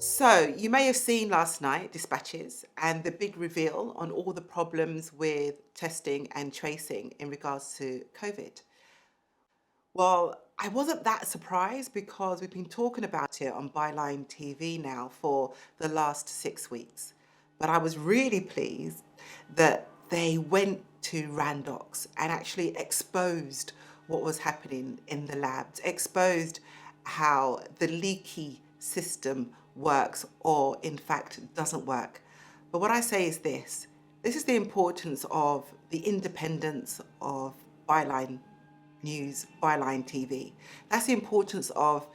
So, you may have seen last night dispatches and the big reveal on all the problems with testing and tracing in regards to COVID. Well, I wasn't that surprised because we've been talking about it on Byline TV now for the last 6 weeks. But I was really pleased that they went to Randox and actually exposed what was happening in the labs, exposed how the leaky system works or in fact doesn't work. But what I say is this is the importance of the independence of Byline News, Byline TV. That's the importance of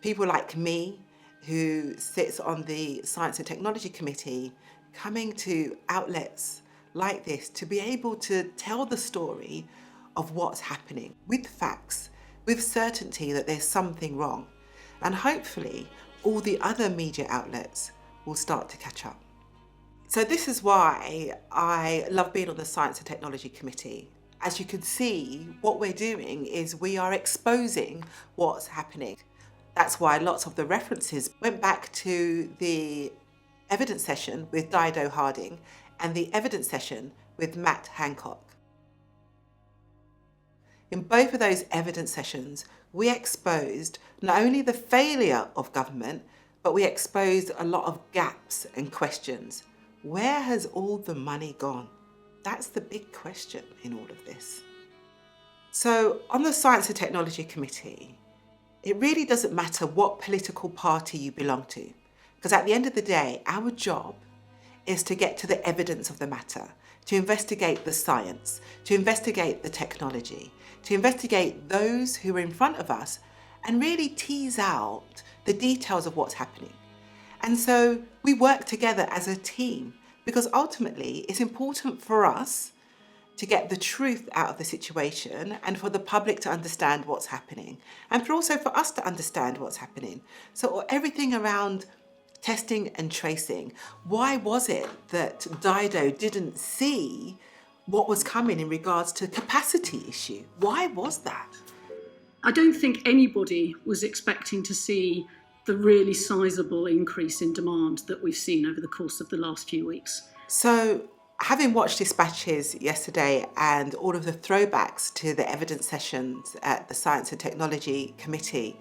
people like me who sits on the Science and Technology Committee coming to outlets like this to be able to tell the story of what's happening with facts, with certainty that there's something wrong. And hopefully all the other media outlets will start to catch up. So this is why I love being on the Science and Technology Committee. As you can see, what we're doing is we are exposing what's happening. That's why lots of the references went back to the evidence session with Dido Harding and the evidence session with Matt Hancock. In both of those evidence sessions, we exposed not only the failure of government, but we exposed a lot of gaps and questions. Where has all the money gone? That's the big question in all of this. So on the Science and Technology Committee, it really doesn't matter what political party you belong to, because at the end of the day, our job is to get to the evidence of the matter, to investigate the science, to investigate the technology, to investigate those who are in front of us and really tease out the details of what's happening. And so we work together as a team because ultimately it's important for us to get the truth out of the situation and for the public to understand what's happening and also for us to understand what's happening. So everything around testing and tracing, why was it that Dido didn't see what was coming in regards to capacity issue? Why was that? I don't think anybody was expecting to see the really sizable increase in demand that we've seen over the course of the last few weeks. So, having watched dispatches yesterday and all of the throwbacks to the evidence sessions at the Science and Technology Committee,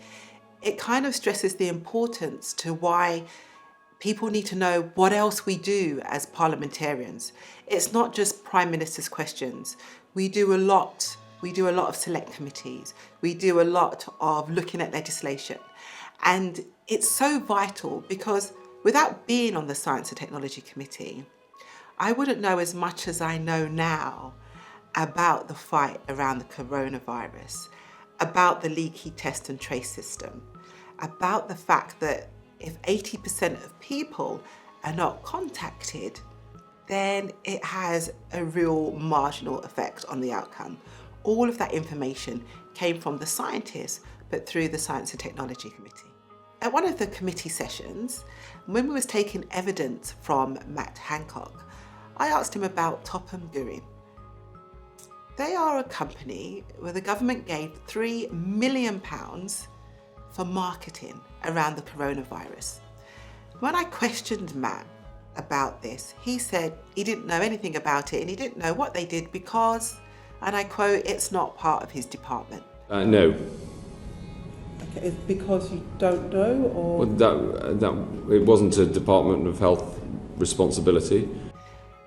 it kind of stresses the importance to why people need to know what else we do as parliamentarians. It's not just Prime Minister's questions. We do a lot of select committees. We do a lot of looking at legislation. And it's so vital because without being on the Science and Technology Committee, I wouldn't know as much as I know now about the fight around the coronavirus, about the leaky test and trace system, about the fact that if 80% of people are not contacted, then it has a real marginal effect on the outcome. All of that information came from the scientists, but through the Science and Technology Committee. At one of the committee sessions, when we was taking evidence from Matt Hancock, I asked him about Topham Gurrin. They are a company where the government gave £3 million for marketing around the coronavirus. When I questioned Matt about this, he said he didn't know anything about it and he didn't know what they did because, and I quote, it's not part of his department. No. Okay, is it because you don't know, or? Well, it wasn't a Department of Health responsibility.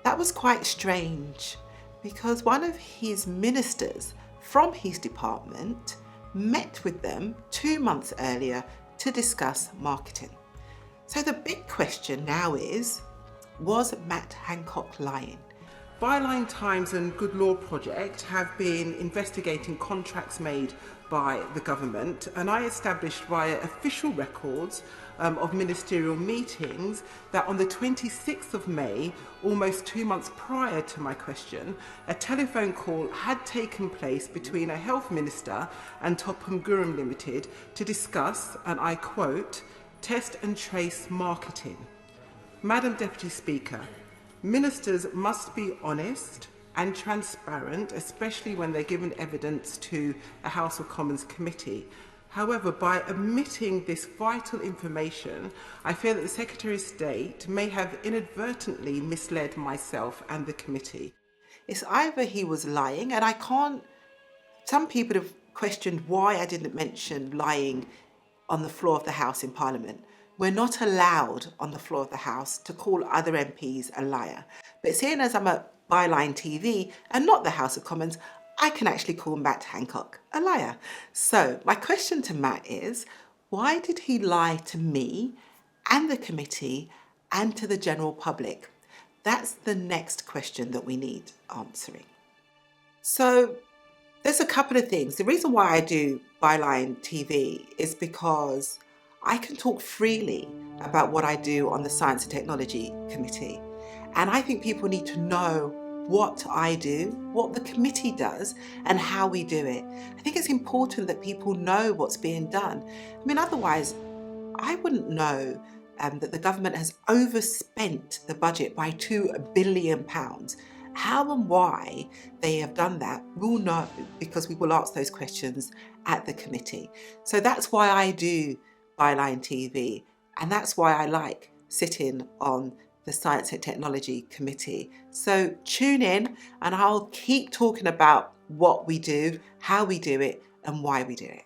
That was quite strange because one of his ministers from his department met with them 2 months earlier to discuss marketing. So the big question now is, was Matt Hancock lying? Byline Times and Good Law Project have been investigating contracts made by the government, and I established via official records of ministerial meetings that on the 26th of May, almost 2 months prior to my question, a telephone call had taken place between a health minister and Topham Gurrin Limited to discuss, and I quote, test and trace marketing. Madam Deputy Speaker, ministers must be honest and transparent, especially when they're given evidence to a House of Commons committee. However, by omitting this vital information, I fear that the Secretary of State may have inadvertently misled myself and the committee. It's either he was lying, and some people have questioned why I didn't mention lying on the floor of the House in Parliament. We're not allowed on the floor of the House to call other MPs a liar. But seeing as I'm at Byline TV and not the House of Commons, I can actually call Matt Hancock a liar. So my question to Matt is, why did he lie to me and the committee and to the general public? That's the next question that we need answering. So there's a couple of things. The reason why I do Byline TV is because I can talk freely about what I do on the Science and Technology Committee. And I think people need to know what I do, what the committee does, and how we do it. I think it's important that people know what's being done. I mean, otherwise, I wouldn't know that the government has overspent the budget by £2 billion. How and why they have done that, we'll know because we will ask those questions at the committee. So that's why I do Byline TV, and that's why I like sitting on the Science and Technology Committee. So tune in and I'll keep talking about what we do, how we do it, and why we do it.